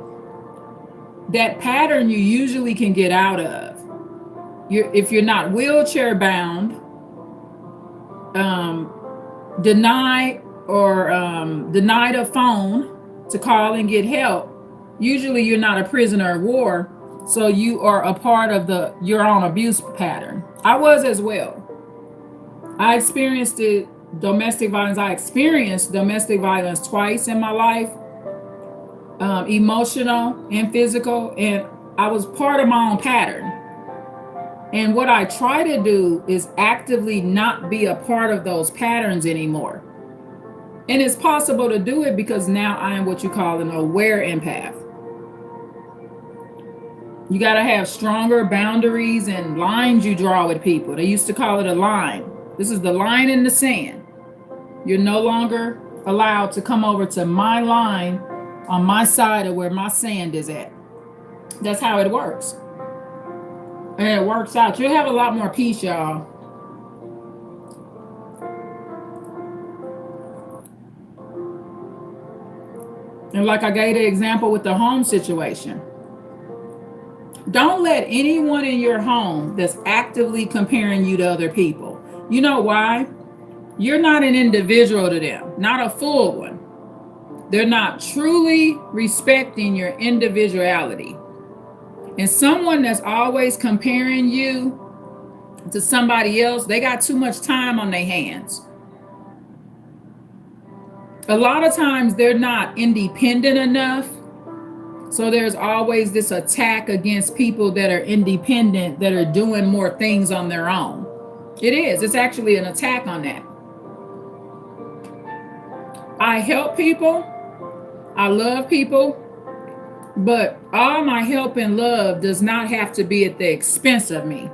S2: that pattern you usually can get out of. If you're not wheelchair bound, denied a phone to call and get help, usually you're not a prisoner of war, so you are a part of your own abuse pattern. I was as well. I experienced domestic violence. I experienced domestic violence twice in my life, emotional and physical, and I was part of my own pattern. And what I try to do is actively not be a part of those patterns anymore. And it's possible to do it because now I am what you call an aware empath. You got to have stronger boundaries and lines you draw with people. They used to call it a line. This is the line in the sand. You're no longer allowed to come over to my line on my side of where my sand is at. That's how it works. And it works out. You'll have a lot more peace, y'all. And like I gave the example with the home situation. Don't let anyone in your home that's actively comparing you to other people. You know why? You're not an individual to them, not a full one. They're not truly respecting your individuality. And someone that's always comparing you to somebody else, they got too much time on their hands. A lot of times they're not independent enough. So there's always this attack against people that are independent, that are doing more things on their own. It is. It's actually an attack on that. I help people. I love people. But all my help and love does not have to be at the expense of me.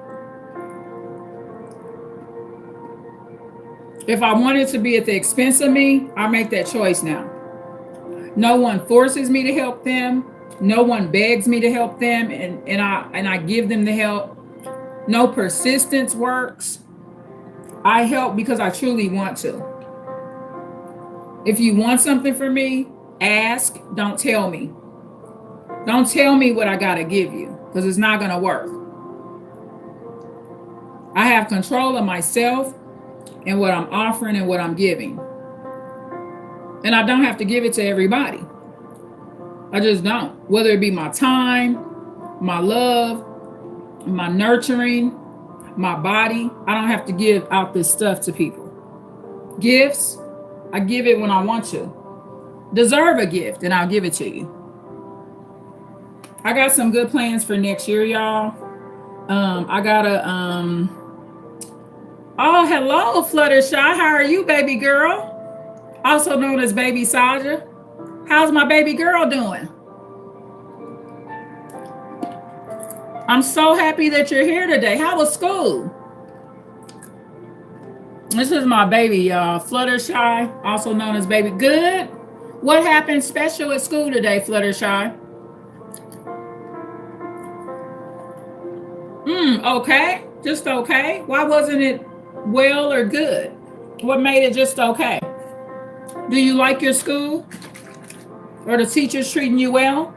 S2: If I want it to be at the expense of me, I make that choice now. No one forces me to help them. No one begs me to help them, and I give them the help. No persistence works. I help because I truly want to. If you want something from me, ask, don't tell me. Don't tell me what I gotta give you, because it's not gonna work. I have control of myself and what I'm offering and what I'm giving. And I don't have to give it to everybody. I just don't. Whether it be my time, my love, my nurturing, my body, I don't have to give out this stuff to people. Gifts, I give it when I want to. deserve a gift, and I'll give it to you. I got some good plans for next year, y'all. I gotta oh, hello, Fluttershy. How are you, baby girl? Also known as Baby Saja. How's my baby girl doing? I'm so happy that you're here today. How was school? This is my baby, y'all. Fluttershy, also known as Baby. Good. What happened special at school today, Fluttershy? Okay. Just okay. Why wasn't it well or good? What made it just okay? Do you like your school? Or the teachers treating you well?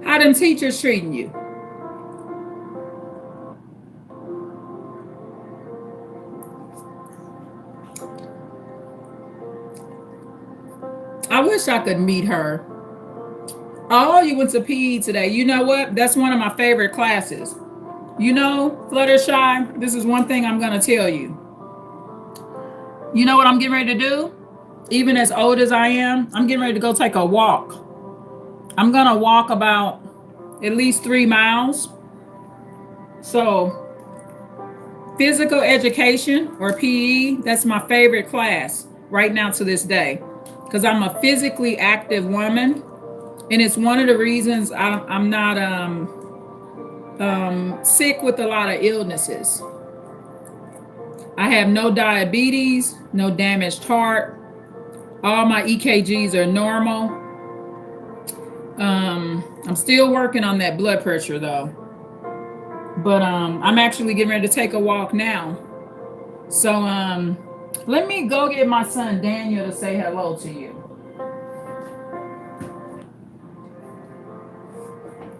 S2: How them teachers treating you? I wish I could meet her. Oh, you went to PE today. You know what? That's one of my favorite classes. You know, Fluttershy, this is one thing I'm going to tell you. You know what I'm getting ready to do? Even as old as I am, I'm getting ready to go take a walk. I'm going to walk about at least 3 miles. So, physical education or PE, that's my favorite class right now to this day. Because I'm a physically active woman. And it's one of the reasons I'm not sick with a lot of illnesses. I have no diabetes, no damaged heart. All my EKGs are normal. I'm still working on that blood pressure though. But I'm actually getting ready to take a walk now. So let me go get my son Daniel to say hello to you.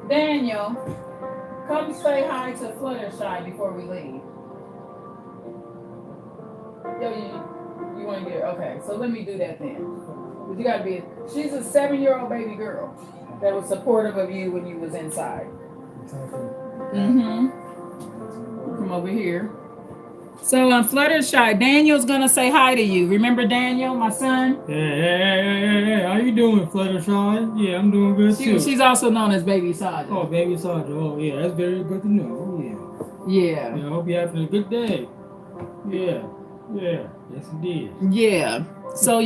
S2: Daniel, come say hi to Fluttershy before we leave. Yo, you want to get her? Okay, so let me do that then. But you gotta be. She's a 7-year-old baby girl that was supportive of you when you was inside. Come over here. So Fluttershy, Daniel's gonna say hi to you. Remember Daniel, my son?
S4: Hey. How you doing, Fluttershy? Yeah, I'm doing good too.
S2: She's also known as Baby Saja.
S4: Oh, Baby Saja. Oh, yeah, that's very good to know. Oh,
S2: yeah.
S4: Yeah, I hope you're having a good day. Yeah. Yes, indeed.
S2: Yeah. So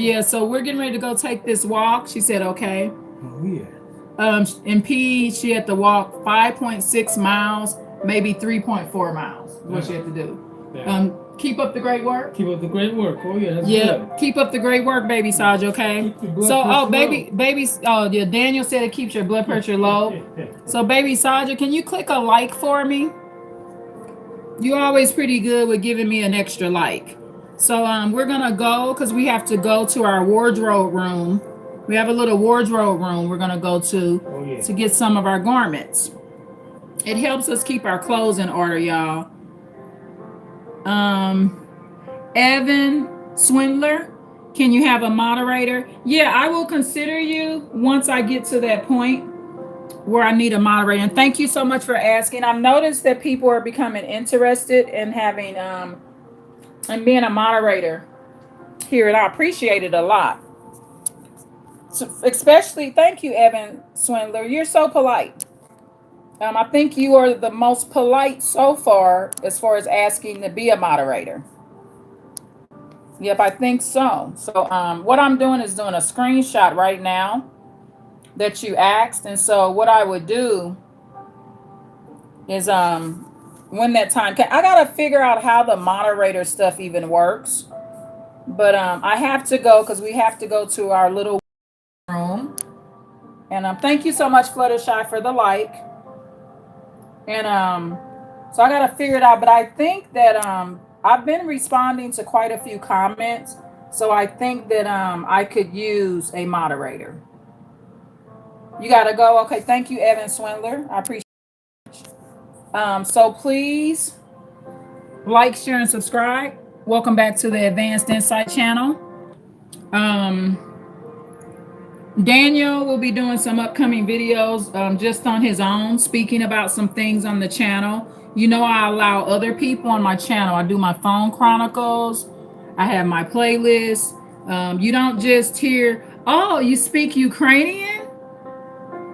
S2: we're getting ready to go take this walk. She said, okay.
S4: Oh, yeah.
S2: In PE, she had to walk 5.6 miles, maybe 3.4 miles. What she had to do.
S4: Yeah.
S2: Keep up the great work.
S4: Keep up the great work. Oh yeah, that's
S2: good. Keep up the great work, Baby Saja. Okay. So, baby. Daniel said it keeps your blood pressure low. So, Baby Saja, can you click a like for me? You're always pretty good with giving me an extra like. So, we're gonna go because we have to go to our wardrobe room. We have a little wardrobe room we're gonna go to to get some of our garments. It helps us keep our clothes in order, y'all. Evan Swindler, can you have a moderator? Yeah, I will consider you once I get to that point where I need a moderator. And thank you so much for asking. I've noticed that people are becoming interested in having and being a moderator here, and I appreciate it a lot. So especially, thank you, Evan Swindler. You're so polite. I think you are the most polite so far as asking to be a moderator. Yep, I think so. So what I'm doing is doing a screenshot right now that you asked. And so what I would do is when that time I got to figure out how the moderator stuff even works. But I have to go because we have to go to our little room. And thank you so much, Fluttershy, for the like. And so I got to figure it out. But I think that I've been responding to quite a few comments. So I think that I could use a moderator. You got to go. Okay. Thank you, Evan Swindler. I appreciate it. So please like, share, and subscribe. Welcome back to the Advanced Insight channel. Daniel will be doing some upcoming videos just on his own, speaking about some things on the channel. You know, I allow other people on my channel. I do my phone chronicles. I have my playlist. You don't just hear, oh, you speak Ukrainian?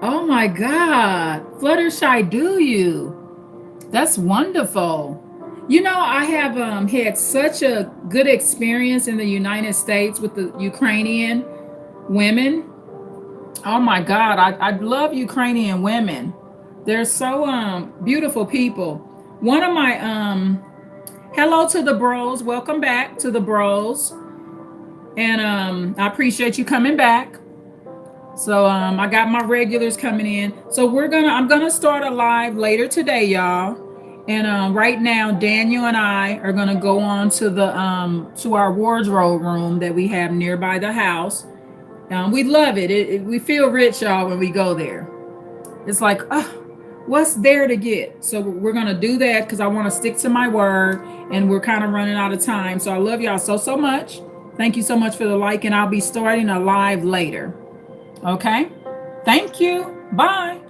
S2: Oh my God. Fluttershy, do you? That's wonderful. You know, I have had such a good experience in the United States with the Ukrainian women. Oh my God, I love Ukrainian women. They're so beautiful people. One of my hello to the bros. Welcome back to the bros. And I appreciate you coming back. So I got my regulars coming in. So I'm gonna start a live later today, y'all. And right now, Daniel and I are gonna go on to the to our wardrobe room that we have nearby the house. We love it. We feel rich, y'all, when we go there. It's like, what's there to get? So we're gonna do that because I want to stick to my word, and we're kind of running out of time. So I love y'all so much. Thank you so much for the like, and I'll be starting a live later. Okay? Thank you. Bye.